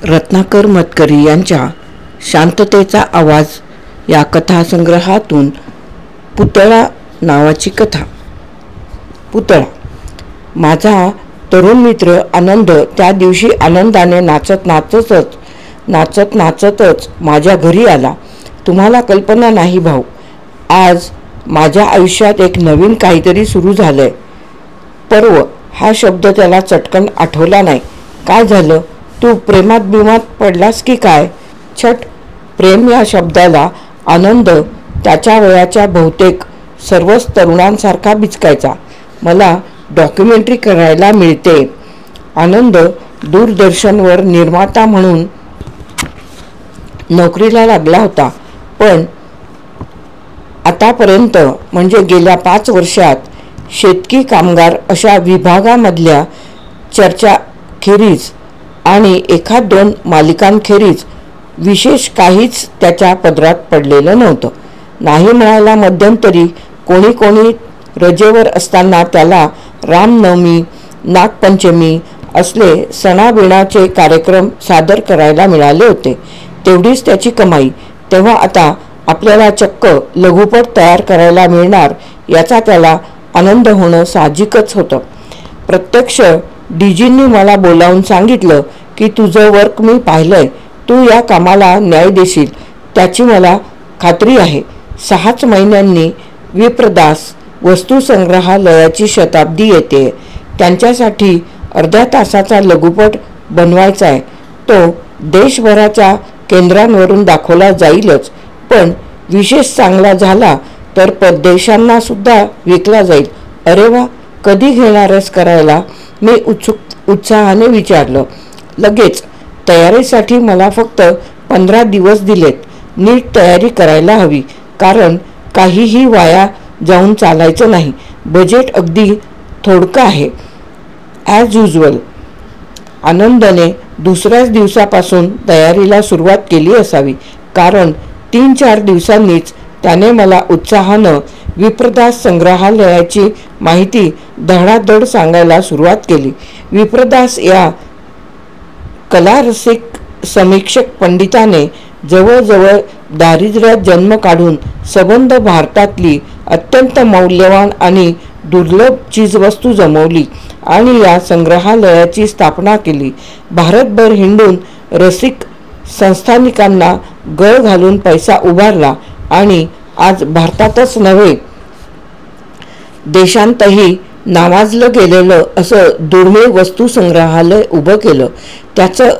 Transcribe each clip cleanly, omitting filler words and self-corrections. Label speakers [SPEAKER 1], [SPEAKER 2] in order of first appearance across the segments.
[SPEAKER 1] रत्नाकर मतकरी यांच्या शांततेचा आवाज या कथासंग्रहातून पुतळा नावाची कथा. पुतळा. माझा तरुण मित्र आनंद त्या दिवशी आनंदाने नाचत नाचतच माझ्या घरी आला. तुम्हाला कल्पना नाही भाऊ, आज माझ्या आयुष्यात एक नवीन काहीतरी सुरू झालंय. पर्व हा शब्द त्याला चटकन आठवला नाही. काय झालं? तू प्रेमात बिमात पडलास की काय? छट, प्रेम या शब्दाला आनंद त्याच्या वयाच्या बहुतेक सर्वच तरुणांसारखा बिचकायचा. मला डॉक्युमेंटरी करायला मिळते. आनंद दूरदर्शनवर निर्माता म्हणून नोकरीला लागला होता, पण आतापर्यंत म्हणजे गेल्या 5 वर्षात शेतकी कामगार अशा विभागामधल्या चर्चाखेरीज आणि 1-2 मालिकांखेरीज विशेष काहीच त्याच्या पदरात पडलेलं नव्हतं. नाही म्हणायला मध्यंतरी कोणी रजेवर असताना त्याला रामनवमी, नागपंचमी असले सणाबिणाचे कार्यक्रम सादर करायला मिळाले होते. तेवढीच त्याची कमाई. तेव्हा आता आपल्याला चक्क लघुपट तयार करायला मिळणार याचा त्याला आनंद होणं साहजिकच होतं. प्रत्यक्ष डीजींनी मला बोलावून सांगितलं की तुझं वर्क मी पाहिलंय, तू या कामाला न्याय देशील त्याची मला खात्री आहे. 6च महिन्यांनी विप्रदास वस्तुसंग्रहालयाची शताब्दी येते. त्यांच्यासाठी अर्ध्या तासाचा लघुपट बनवायचा आहे. तो देशभराच्या केंद्रांवरून दाखवला जाईलच, पण विशेष चांगला झाला तर परदेशांना सुद्धा विकला जाईल. अरे वा, कधी घेणारच करायला? मी उत्साहाने विचारलं. लगेच. तयारीसाठी मला फक्त 15 दिवस दिलेत. नीट तयारी करायला हवी, कारण काहीही वाया जाऊन चालायचं नाही. बजेट अगदी थोडकं आहे. As usual. आनंदाने दुसऱ्याच दिवसापासून तयारीला सुरुवात केली असावी, कारण 3-4 दिवसांनीच त्याने मला उत्साहानं विप्रदास संग्रहालयाची माहिती धडाधड सांगायला सुरुवात केली. विप्रदास या कलारसिक समीक्षक पंडिताने जवळजवळ दारिद्र्यात जन्म काढून सबंध भारतातली अत्यंत मौल्यवान आणि दुर्लभ चीजवस्तू जमवली आणि या संग्रहालयाची स्थापना केली. भारतभर हिंडून रसिक संस्थानिकांना गळ घालून पैसा उभारला आणि आज भारतातच नव्हे देशांतही नावाजलं गेलेलं असं दुर्मिळ वस्तू संग्रहालय उभं केलं. त्याचं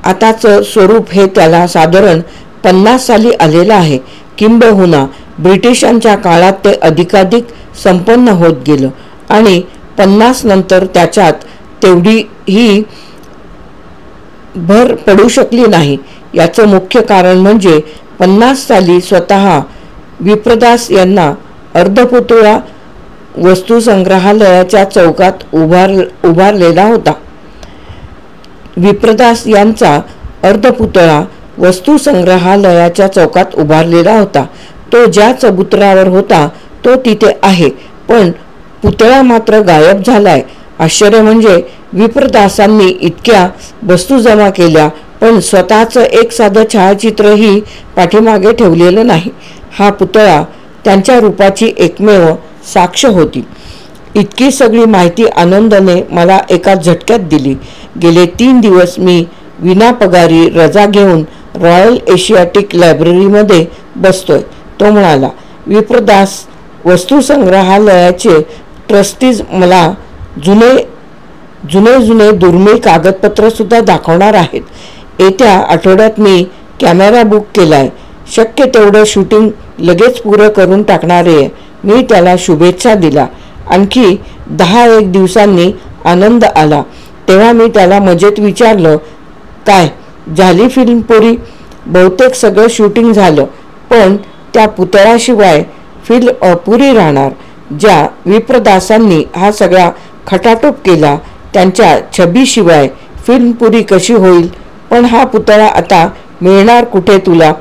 [SPEAKER 1] आताचं स्वरूप हे त्याला साधारण 50 साली आलेलं आहे. किंबहुना ब्रिटिशांच्या काळात ते अधिकाधिक संपन्न होत गेलं आणि 50 नंतर त्याच्यात तेवढीही भर पडू शकली नाही. याचं मुख्य कारण म्हणजे 50 साली स्वतः विप्रदास यांना अर्धपुतळा वस्तू संग्रहालयाच्या चौकात उभारलेला होता. विप्रदास यांचा अर्धपुतळा वस्तू संग्रहालयाच्या चौकात उभारलेला होता. तो ज्या चबुतरावर होता तो तिथे आहे, पण पुतळा मात्र गायब झालाय. आश्चर्य म्हणजे विप्रदासांनी इतक्या वस्तू जमा केल्या, पण स्वतःचं एक साधं छायाचित्रही पाठीमागे ठेवलेलं नाही. हा पुतळा त्यांच्या रूपाची एकमेव साक्ष होती. इतकी सगळी माहिती आनंदाने मला एका झटक्यात दिली. गेले 3 दिवस मी विनापगारी रजा घेऊन रॉयल एशियाटिक लायब्ररीमध्ये बसतोय, तो म्हणाला. विप्रदास वस्तू संग्रहालयाचे ट्रस्टीज मला जुने दुर्मिळ कागदपत्र सुद्धा दाखवणार आहेत. येत्या आठवड्यात मी कॅमेरा बुक केलाय. शक्य तेवढं शूटिंग लगेच पुरं करून टाकणार आहे. मी त्याला शुभेच्छा दिला. आणखी 10-1 दिवसांनी आनंद आला. तेव्हा मी त्याला मजेत विचारलं, काय झाली फिल्म पुरी? बहुतेक सगळं शूटिंग झालं, पण त्या पुतळ्याशिवाय फिल्म पुरी राहणार. ज्या विप्रदासांनी हा सगळा खटाटोप केला त्यांच्या छबीशिवाय फिल्म पुरी कशी होईल? पण हा पुतळा आता मिळणार कुठे तुला?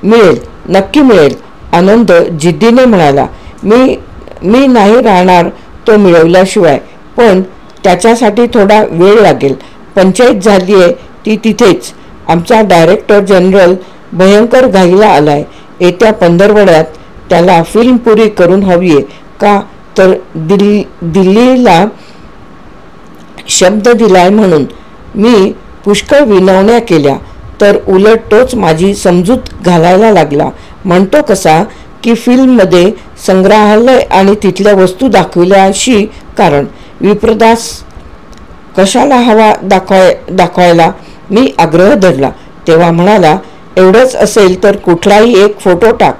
[SPEAKER 1] मिळेल, नक्की मिळेल, आनंद जिद्दीने म्हणाला. मी नाही राहणार तो मिळवल्याशिवाय, पण त्याच्यासाठी थोडा वेळ लागेल. पंचायत झाली आहे ती तिथेच. आमचा डायरेक्टर जनरल भयंकर घाईला आलाय. येत्या पंधरवड्यात त्याला फिल्म पुरी करून हवीये का तर दिल्लीला शब्द दिलाय म्हणून. मी पुष्कळ विनवण्या केल्या तर उलट तोच माझी समजूत घालायला लागला. म्हणतो कसा की फिल्ममध्ये संग्रहालय आणि तिथल्या वस्तू दाखविल्याशी कारण. विप्रदास कशाला हवा दाखवायला मी आग्रह धरला तेव्हा म्हणाला, एवढंच असेल तर कुठलाही एक फोटो टाक.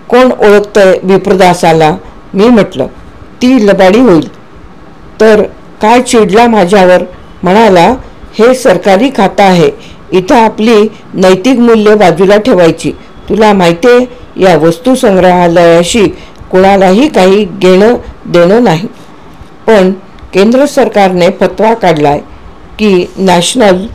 [SPEAKER 1] कोण ओळखतंय विप्रदासाला? मी म्हटलं, ती लबाडी होईल. तर काय चिडला माझ्यावर. म्हणाला, हे सरकारी खातं आहे, इथं आपली नैतिक मूल्य बाजूला ठेवायची. तुला माहितीये या वस्तू संग्रहालयाशी कोणालाही काही घेणं देणं नाही. पण केंद्र सरकारने फतवा काढलाय की नॅशनल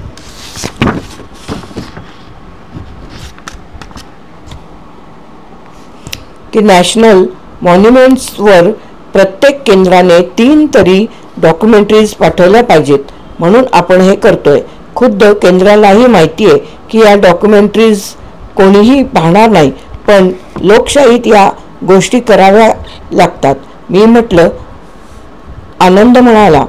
[SPEAKER 1] मॉन्युमेंट्सवर प्रत्येक केंद्राने 3 तरी डॉक्युमेंटरीज पाठवल्या पाहिजेत. म्हणून आपण हे करतोय. खुद्द केंद्रालाही माहिती आहे की या डॉक्युमेंटरीज कोणीही पाहणार नाही, पण लोकशाहीत या गोष्टी कराव्या लागतात. मी म्हटलं. आनंद म्हणाला,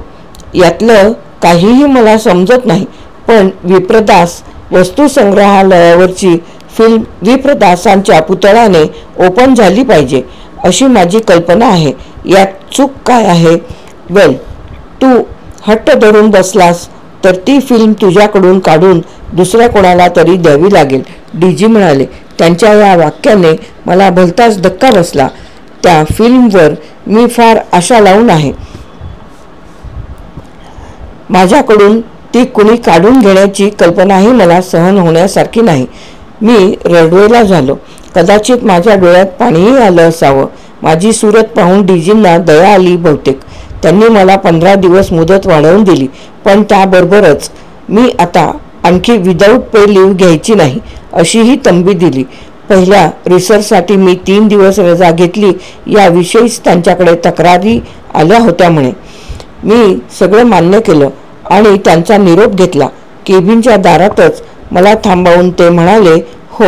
[SPEAKER 1] यातलं काहीही मला समजत नाही, पण विप्रदास वस्तू संग्रहालयावरची फिल्म विप्रदासांच्या पुतळ्याने ओपन झाली पाहिजे अशी माझी कल्पना आहे. यात चूक काय आहे? वेल, तू हट्ट धरून बसलास तर ती फिल्म तुझ्याकडून काढून दुसऱ्या कोणाला तरी द्यावी लागेल, डीजी म्हणाले. त्यांच्या या वाक्याने मला भलताच धक्का बसला. त्या फिल्मवर मी फार आशा लावून आहे. माझ्याकडून ती कुणी काढून घेण्याची कल्पनाही मला सहन होण्यासारखी नाही. मी रडवेला झालो. कदाचित माझ्या डोळ्यात पाणीही आलं असावं. माझी सूरत पाहून डीजींना दया आली बहुतेक. त्यांनी मला 15 दिवस मुदत वाढवून दिली, पण त्याबरोबरच मी आता आणखी विदाऊट पे लीव्ह घ्यायची नाही अशीही तंबी दिली. पहिल्या रिसर्चसाठी मी 3 दिवस रजा घेतली याविषयीच त्यांच्याकडे तक्रारी आल्या होत्या म्हणे. मी सगळं मान्य केलं आणि त्यांचा निरोप घेतला. केबिनच्या दारातच मला थांबवून ते म्हणाले, हो,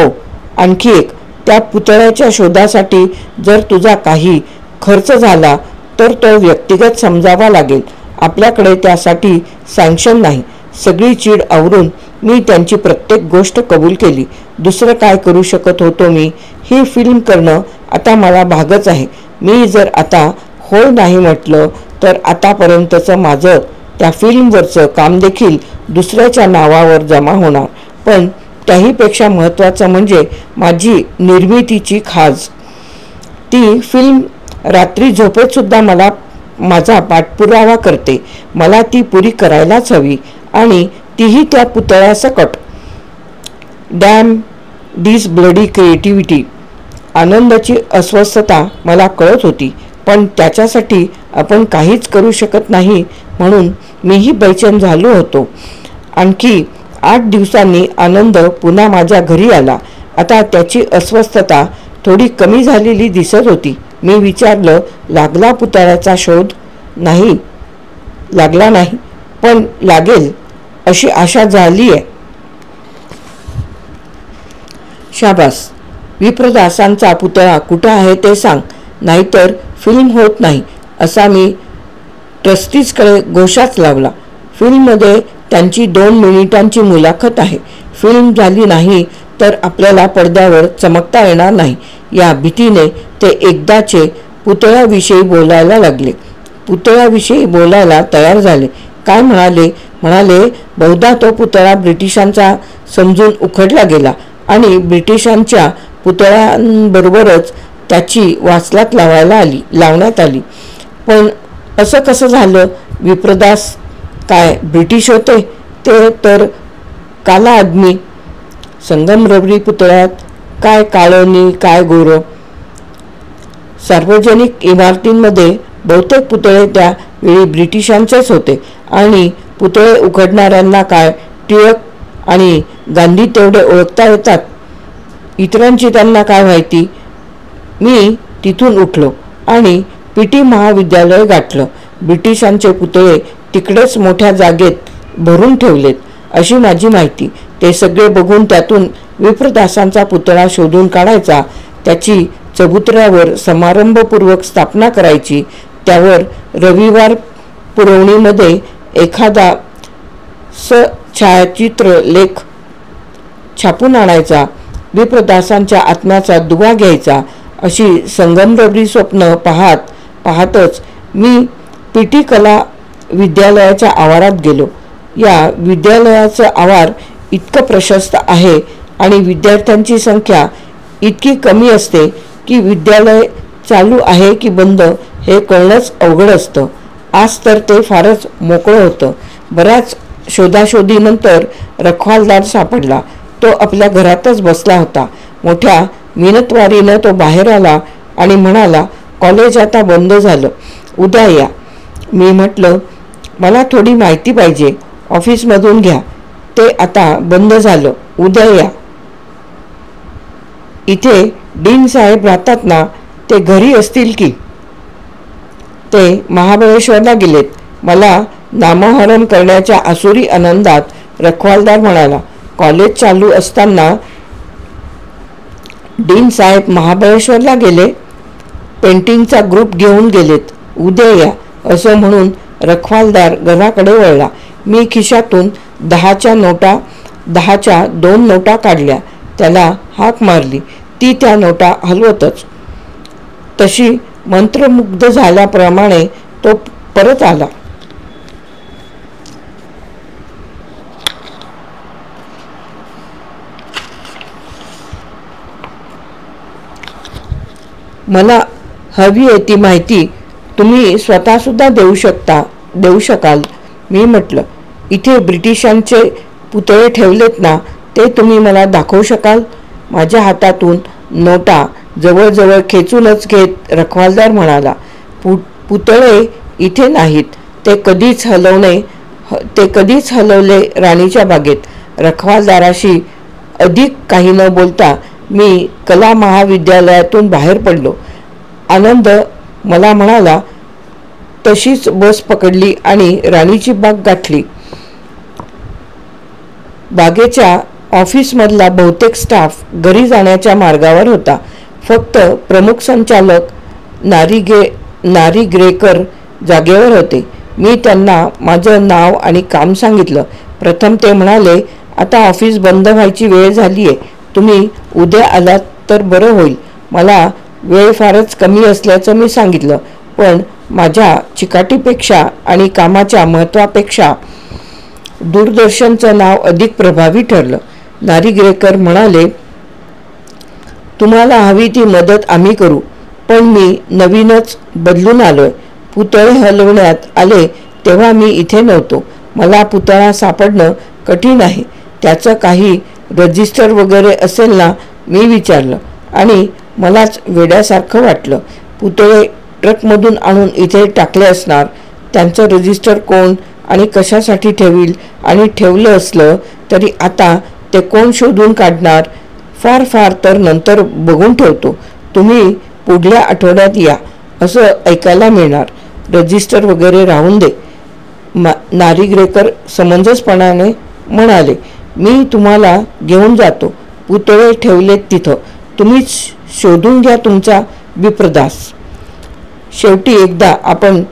[SPEAKER 1] आणखी एक, त्या पुतळ्याच्या शोधासाठी जर तुझा काही खर्च झाला तर तो व्यक्तिगत समजावा लागेल. आपल्याकडे त्यासाठी सँक्शन नाही. सगळी चीड आवरून मी त्यांची प्रत्येक गोष्ट कबूल केली. दुसरं काय करू शकत होतो मी? ही फिल्म करणं आता मला भागच आहे. मी जर आता होय नाही म्हटलं तर आतापर्यंतचं माझं त्या फिल्मवरचं काम देखील दुसऱ्याच्या नावावर जमा होणार. पण त्याहीपेक्षा महत्त्वाचं म्हणजे माझी निर्मितीची खाज. ती फिल्म रात्री झोपेत सुद्धा मला माझा पाठपुरावा करते. मला ती पुरी करायलाच हवी आणि तीही त्या पुतळ्यासकट. डॅम दिस ब्लडी क्रिएटिव्हिटी. आनंदाची अस्वस्थता मला कळत होती, पण त्याच्यासाठी आपण काहीच करू शकत नाही म्हणून मीही बेचैन झालो होतो. आणखी 8 दिवसांनी आनंद पुन्हा माझ्या घरी आला. आता त्याची अस्वस्थता थोडी कमी झालेली दिसत होती. मी विचारलं, लागला पुतळ्याचा शोध? नाही, लागला नाही, पण लागेल अशी आशा झाली आहे. शाबास. विप्रदासांचा पुतळा कुठं आहे ते सांग, नाहीतर फिल्म होत नाही असा मी ट्रस्टीजकडे घोषाच लावला. फिल्ममध्ये त्यांची 2 मिनिटांची मुलाखत आहे. फिल्म झाली नाही तर आपल्याला पडद्यावर चमकता येणार नाही या भीतीने ते एकदाचे पुतळ्याविषयी बोलायला लागले. पुतळ्याविषयी बोलायला तयार झाले. काय म्हणाले, बहुधा तो पुतळा ब्रिटिशांचा समजून उखडला गेला आणि ब्रिटिशांच्या पुतळ्यांबरोबरच त्याची वाचलात लावण्यात आली. पण असं कसं झालं? विप्रदास काय ब्रिटिश होते? ते तर काला आदमी. संगमरवरी पुतळ्यात काय काळं काय गोरं. सार्वजनिक इमारतींमध्ये बहुतेक पुतळे त्यावेळी ब्रिटिशांचेच होते आणि पुतळे उघडणाऱ्यांना काय टिळक आणि गांधी तेवढे ओळखता येतात, इतरांची त्यांना काय माहिती. मी तिथून उठलो आणि पीटी महाविद्यालय गाठलं. ब्रिटिशांचे पुतळे तिकडेच मोठ्या जागेत भरून ठेवलेत अशी माझी माहिती. ते सगळे बघून त्यातून विप्रदासांचा पुतळा शोधून काढायचा, त्याची चबुतऱ्यावर समारंभपूर्वक स्थापना करायची, त्यावर रविवार पुरवणीमध्ये एखादा छायाचित्र लेख छापून आणायचा, विप्रदासांच्या आत्म्याचा दुवा घ्यायचा. अशी संगमरवरी स्वप्न पाहतच मी पीटी कला विद्यालयाच्या आवारात गेलो. या विद्यालयाचं आवार इतकं प्रशस्त आहे आणि विद्यार्थ्यांची संख्या इतकी कमी असते की विद्यालय चालू आहे की बंद हे कळणंच अवघड असतं. आज तर ते फारच मोकळं होतं. बऱ्याच शोधाशोधीनंतर रखवालदार सापडला. तो आपल्या घरातच बसला होता. मोठ्या मिनतवारीनं तो बाहेर आला आणि म्हणाला, कॉलेज आता बंद झालं, उद्या या. मी म्हटलं, मला थोडी माहिती पाहिजे, ऑफिसमधून घ्या. ते आता बंद झालं, उद्या या. इथे डीन साहेब राहतात ना, ते घरी असतील की? ते महाबळेश्वरला गेलेत. मला नामोहरम करण्याच्या आसुरी आनंदात रखवालदार म्हणाला, कॉलेज चालू असताना डीन साहेब महाबळेश्वरला गेले? पेंटिंगचा ग्रुप घेऊन गेलेत, उद्या या. असं म्हणून रखवालदार घराकडे वळला. मी खिशातून 10च्या 2 नोटा काढल्या. त्याला हाक मारली. ती त्या नोटा हलवतच तशी मंत्रमुग्ध झाल्याप्रमाणे तो परत आला. मला हवी आहे ती माहिती तुम्ही स्वतःसुद्धा देऊ शकाल. मी म्हटलं, इथे ब्रिटिशांचे पुतळे ठेवलेत ना, ते तुम्ही मला दाखवू शकाल? माझ्या हातातून नोटा जवळजवळ खेचूनच घेत रखवालदार म्हणाला, पुतळे इथे नाहीत. ते कधीच हलवले राणीच्या बागेत. रखवालदाराशी अधिक काही न बोलता मी कला महाविद्यालयातून बाहेर पडलो. आनंद मला म्हणाला, तशीच बस पकडली आणि राणीची बाग गाठली. बागेच्या ऑफिसमधला बहुतेक स्टाफ घरी जाण्याच्या मार्गावर होता. फक्त प्रमुख संचालक नारीग्रेकर जागेवर होते. मी त्यांना माझं नाव आणि काम सांगितलं. प्रथम ते म्हणाले, आता ऑफिस बंद व्हायची वेळ झाली आहे, तुम्ही उद्या आलात तर बरं होईल. मला वेळ फारच कमी असल्याचं मी सांगितलं, पण माझ्या चिकाटीपेक्षा आणि कामाच्या महत्त्वापेक्षा दूरदर्शनचं नाव अधिक प्रभावी ठरलं. नारीग्रेकर म्हणाले, तुम्हाला हवी ती मदत आम्ही करू, पण मी नवीनच बदलून आलोय. पुतळे हलवण्यात आले तेव्हा मी इथे नव्हतो. मला पुतळा सापडणं कठीण आहे. त्याचं काही रजिस्टर वगैरे असेल ना? मी विचारलं आणि मलाच वेड्यासारखं वाटलं. पुतळे ट्रकमधून आणून इथे टाकले असणार. त्यांचं रजिस्टर कोण आणि कशासाठी ठेवील? आणि ठेवलं असलं तरी आता ते कोण शोधून काढणार? फार तर नंतर बघून ठेवतो. तुम्ही पुढल्या आठवड्यात या असं ऐकायला मिळणार. रजिस्टर वगैरे राहून दे. नारीग्रेकर समंजसपणाने म्हणाले, मी तुम्हाला घेऊन जातो. पुतळे ठेवलेत तिथं, तुम्हीच शोधून घ्या तुमचा विप्रदास. शेवटी एकदा आपण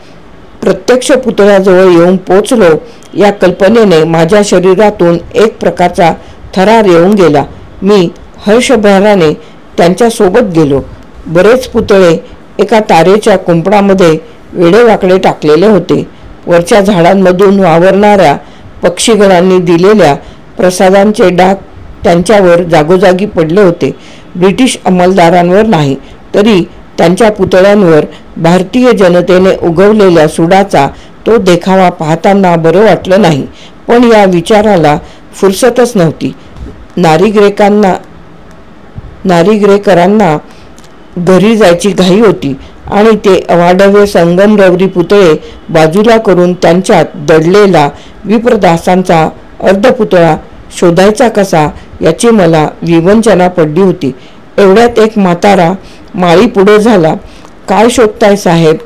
[SPEAKER 1] प्रत्यक्ष पुतळ्याजवळ येऊन पोचलो या कल्पनेने माझ्या शरीरातून एक प्रकारचा थरार येऊन गेला. मी हर्षभराने त्यांच्यासोबत गेलो. बरेच पुतळे एका तारेच्या कुंपणामध्ये वेडेवाकडे टाकलेले होते. वरच्या झाडांमधून वावरणाऱ्या पक्षीगणांनी दिलेल्या प्रसादांचे डाग त्यांच्यावर जागोजागी पडले होते. ब्रिटिश अंमलदारांवर नाही, तरी त्यांच्या पुतळ्यांवर भारतीय जनतेने उगवलेल्या सुडाचा तो देखावा पाहताना बरं वाटलं नाही. पण या विचाराला फुरसतच नव्हती. नारीग्रेकरांना घरी जायची घाई होती आणि ते अवाढव्य संगमरवरी पुतळे बाजूला करून त्यांच्यात दडलेला विप्रदासांचा अर्धपुतळा शोधायचा कसा याची मला विवंचना पडली होती. एवढ्यात एक म्हातारा माळी पुढे झाला. काय शोधताय साहेब?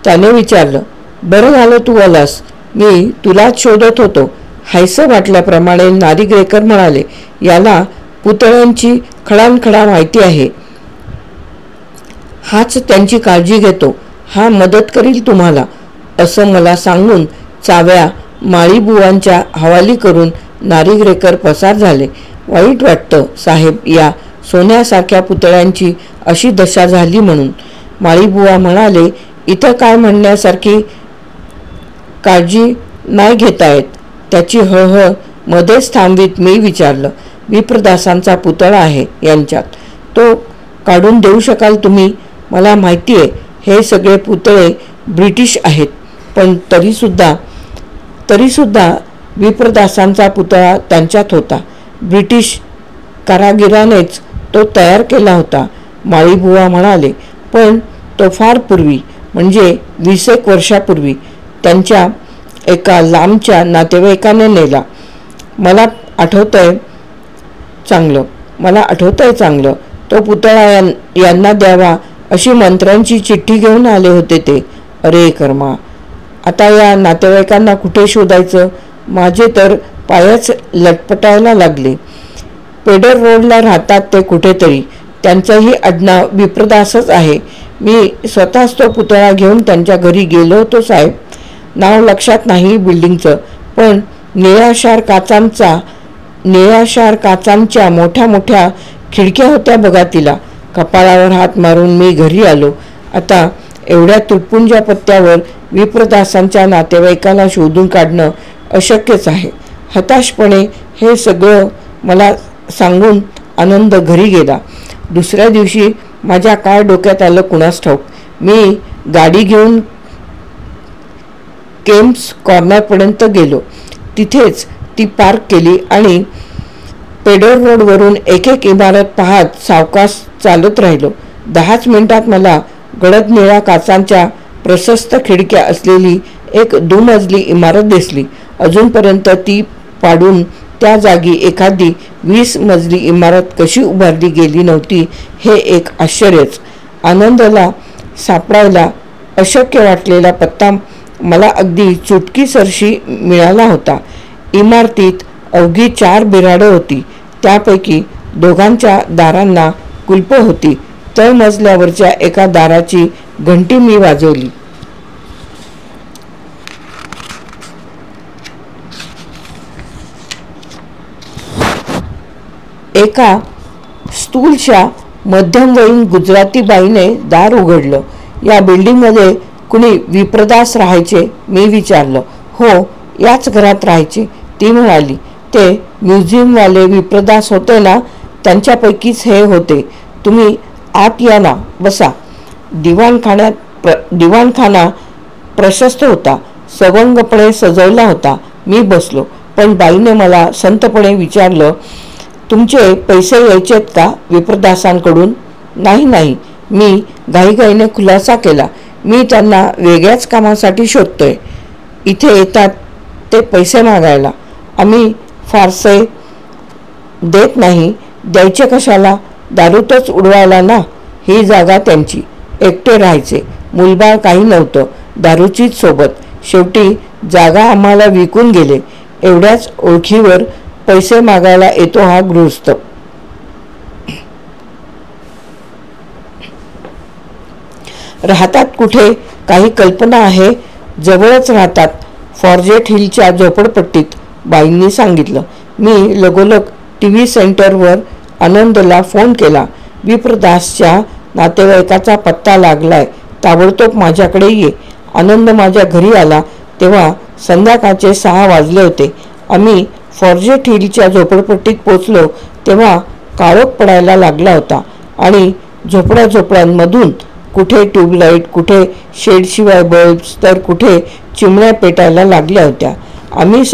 [SPEAKER 1] त्याने विचारलं. बरं झालं तू आलास. मी तुलाच शोधत होतो, हायसं वाटल्याप्रमाणे नारिगरेकर म्हणाले. याला पुतळ्यांची खडानखडा माहिती आहे. हाच त्यांची काळजी घेतो. हा मदत करील तुम्हाला, असं मला सांगून चाव्या माळीबुवांच्या हवाली करून नारिगरेकर पसार झाले. वाईट वाटतं साहेब, या सोन्यासारख्या पुतळ्यांची अशी दशा झाली म्हणून. माळीबुवा म्हणाले, इथं काय म्हणण्यासारखी काळजी नाही घेता येत. त्याची हळहळ मध्येच थांबवीत मी विचारलं, विप्रदासांचा पुतळा आहे यांच्यात, तो काढून देऊ शकाल तुम्ही? मला माहिती आहे हे सगळे पुतळे ब्रिटिश आहेत, पण तरीसुद्धा विप्रदासांचा पुतळा त्यांच्यात होता. ब्रिटिश कारागिरानेच तो तयार केला होता. माळीबुवा म्हणाले, पण तो फार पूर्वी, म्हणजे 20 एक वर्षापूर्वी त्यांच्या एका लांबच्या नातेवाईकाने नेला. मला आठवतंय चांगलं. तो पुतळा यांना द्यावा अशी मंत्र्यांची चिठ्ठी घेऊन आले होते ते. अरे कर्मा, आता या नातेवाईकांना कुठे शोधायचं? माझे तर पायच लटपटायला लागले. पेडर रोडला राहतात ते कुठेतरी. त्यांचंही आडनाव विप्रदासच आहे. मी स्वतःच तो पुतळा घेऊन त्यांच्या घरी गेलो होतो साहेब. नाव लक्षात नाही बिल्डिंगचं, पण निळाशार काचांच्या मोठ्या मोठ्या खिडक्या होत्या बघा तिला. कपाळावर हात मारून मी घरी आलो. आता एवढ्या तुटपुंज्या पत्त्यावर विप्रदासांच्या नातेवाईकाला शोधून काढणं अशक्यच आहे. हताशपणे हे सगळं मला सांगून आनंद घरी गेला. दुसऱ्या दिवशी माझ्या काय डोक्यात आलं कुणास ठाऊक. मी गाडी घेऊन केम्स कॉर्नरपर्यंत गेलो. तिथेच ती पार्क केली आणि पेडर रोडवरून एक एक इमारत पाहत सावकाश चालत राहिलो. 10च मिनिटात मला गडद निळ्या काचांच्या प्रशस्त खिडक्या असलेली एक दुमजली इमारत दिसली. अजूनपर्यंत ती पाडून त्या जागी एखादी 20 मजली इमारत कशी उभारली गेली नव्हती हे एक आश्चर्यच. आनंदला सापडायला अशक्य वाटलेला पत्ता मला अगदी चुटकीसरशी मिळाला होता. इमारतीत अवघी 4 बिऱ्हाडं होती. त्यापैकी 2 दारांना कुलपं होती. तळमजल्यावरच्या एका दाराची घंटी मी वाजवली. एका स्थूलशा मध्यमवयीन गुजराती बाईने दार उघडलं. या बिल्डिंगमध्ये कुणी विप्रदास राहायचे? मी विचारलं. हो, याच घरात राहायचे, ती म्हणाली. ते म्युझियमवाले विप्रदास होते ना, त्यांच्यापैकीच हे होते. तुम्ही आत या ना, बसा. दिवाणखाना प्रशस्त होता, सवंगपणे सजवला होता. मी बसलो, पण बाईने मला संतपणे विचारलं, तुमचे पैसे यायचेत का विप्रदासांकडून? नाही, मी घाईघाईने खुलासा केला. मी त्यांना वेगळ्याच कामासाठी शोधतोय. इथे येतात ते पैसे मागायला. आम्ही फारसे देत नाही. द्यायचे कशाला? दारूतच उडवायला ना. ही जागा त्यांची. एकटे राहायचे. मुलबाळ काही नव्हतं. दारूचीच सोबत. शेवटी जागा आम्हाला विकून गेले. एवढ्याच ओळखीवर पैसे मागायला येतो हा गृहस्थ. राहतात कुठे? काही कल्पना आहे? जवळच राहतात, फॉर्जेट हिलच्या झोपडपट्टीत, बाईंनी सांगितलं. मी लगोलग TV सेंटरवर आनंदला फोन केला. विप्रदासच्या नातेवाईकाचा पत्ता लागलाय, ताबडतोब माझ्याकडे ये. आनंद माझ्या घरी आला तेव्हा संध्याकाळचे 6 वाजले होते. आम्ही फॉर्जेट हिलच्या झोपडपट्टीत पोचलो तेव्हा काळोख पडायला लागला होता आणि झोपड्यांमधून कुठे ट्यूबलाईट, कुठे शेडशिवाय बल्ब्स, तर कुठे चिमण्या पेटायला लागल्या होत्या. आम्ही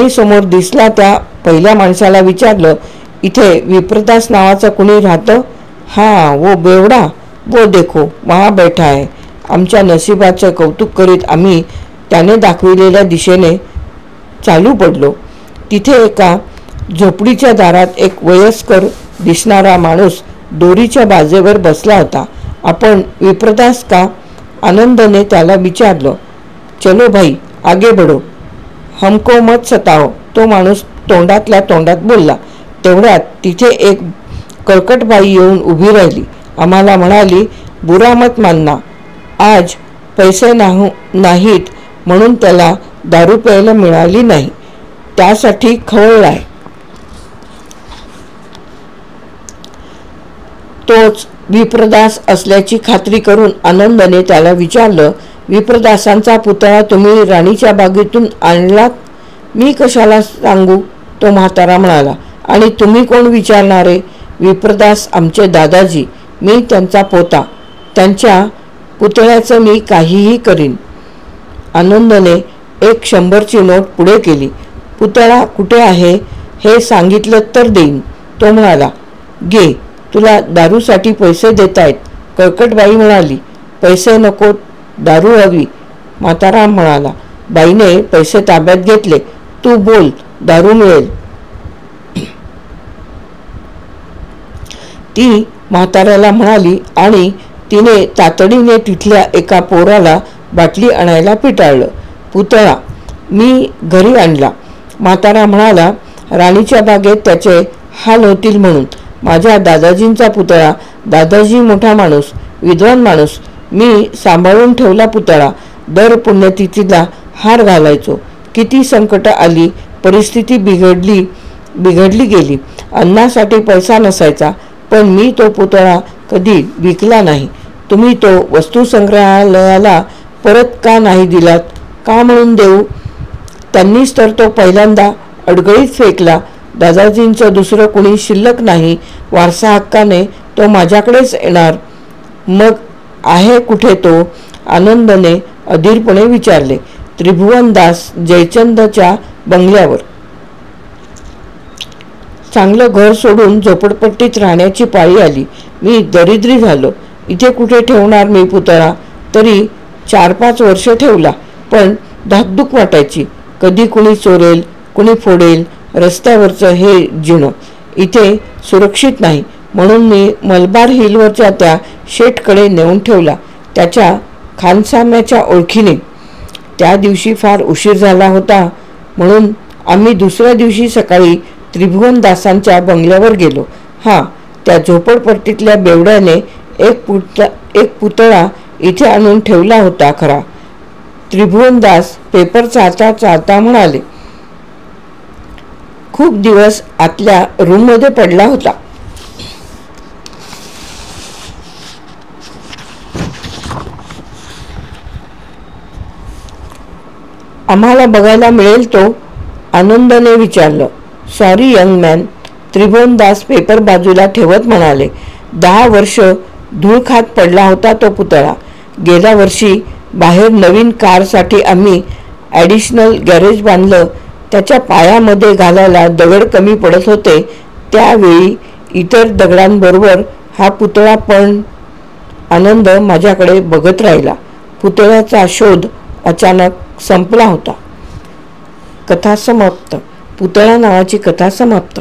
[SPEAKER 1] समोर दिसला त्या पहिल्या माणसाला विचारलं, इथे विप्रदास नावाचं कुणी राहतं? हा, वो बेवडा, वो देखो वहाँ बैठा है. आमच्या नशिबाचं कौतुक करीत आम्ही त्याने दाखविलेल्या दिशेने चालू पडलो. तिथे एका झोपडीच्या दारात एक वयस्कर दिसणारा माणूस दोरीच्या बाजेवर बसला होता. आपण विप्रदास का? आनंदने त्याला विचारलं. चलो भाई आगे बढ़ो, हमको मत सताओ, तो माणूस तोंडातल्या तोंडात बोलला. तेवढ्यात तिथे एक कर्कट बाई येऊन उभी राहिली. आम्हाला म्हणाली, बुरा मत मानना, आज पैसे नाहीत म्हणून त्याला दारू प्यायला मिळाली नाही, त्यासाठी खवळलाय. तोच विप्रदास असल्याची खात्री करून आनंदाने त्याला विचारलं, विप्रदासांचा पुतळा तुम्ही राणीच्या बागेतून आणलात? मी कशाला सांगू, तो म्हातारा म्हणाला. आणि तुम्ही कोण विचारणारे? विप्रदास आमचे दादाजी, मी त्यांचा पोता, त्यांच्या पुतळ्याचं मी काहीही करीन. आनंदने एक 100ची नोट पुढे केली. पुतळा कुठे आहे हे सांगितलं तर देईन, तो म्हणाला. घे, तुला दारूसाठी पैसे देतायत. कर्कटबाई म्हणाली. पैसे नको, दारू हवी, म्हातारा म्हणाला. बाईने पैसे ताब्यात घेतले. तू बोल, दारू मिळेल. ती म्हाताऱ्याला म्हणाली आणि तिने तातडीने तिथल्या एका पोराला बाटली आणायला पिटाळलं. पुतळा मी घरी आणला, म्हातारा म्हणाला. राणीच्या बागेत त्याचे हाल होतील म्हणून. माझ्या दादाजींचा पुतळा. दादाजी मोठा माणूस, विद्वान माणूस. मी सांभाळून ठेवला पुतळा. दर पुण्यतिथीला हार घालायचो. किती संकट आली, परिस्थिती बिघडली गेली, अन्नासाठी पैसा नसायचा, पण मी तो पुतळा कधी विकला नाही. तुम्ही तो वस्तुसंग्रहालयाला परत का नाही दिलात? का म्हणून देऊ? त्यांनीच तर तो पहिल्यांदा अडगळीत फेकला. दादाजींचं दुसरं कुणी शिल्लक नाही. वारसा हक्काने तो माझ्याकडेच येणार. मग आहे कुठे तो? आनंदने अधीरपणे विचारले. त्रिभुवनदास जयचंदच्या बंगल्यावर. चांगलं घर सोडून झोपडपट्टीत राहण्याची पाळी आली. मी दरिद्री झालो. इथे कुठे ठेवणार मी पुतळा? तरी 4-5 वर्ष ठेवला, पण धाकधूक वाटायची. कधी कुणी चोरेल, कुणी फोडेल. रस्त्यावरचं हे जिणं इथे सुरक्षित नाही, म्हणून मी मलबार हिलवरच्या त्या शेठकडे नेऊन ठेवला, त्याच्या खानसाम्याच्या ओळखीने. त्या दिवशी फार उशीर झाला होता, म्हणून आम्ही दुसऱ्या दिवशी सकाळी त्रिभुवनदासांच्या बंगल्यावर गेलो. त्या झोपडपट्टीतल्या बेवड्याने एक पुतळा इथे आणून ठेवला होता खरा. त्रिभुवनदास पेपर चाळता चाळता म्हणाले. खूप दिवस आतल्या रूममध्ये पडला होता. आम्हाला बघायला मिळेल तो? आनंदने विचारलं. Sorry young man, Tribhuvandas paper बाजूला ठेवत म्हणाले. 10 वर्ष धूळ खात पडला होता तो पुतळा. गेल्या वर्षी बाहेर नवीन कारसाठी आम्ही ॲडिशनल गॅरेज बांधलं. त्याच्या पायामध्ये घालायला दगड कमी पडत होते. त्यावेळी इतर दगडांबरोबर हा पुतळा पण. आनंद माझ्याकडे बघत राहिला. पुतळ्याचा शोध अचानक संपला होता. कथा समाप्त. पुतळा नावाची कथा समाप्त.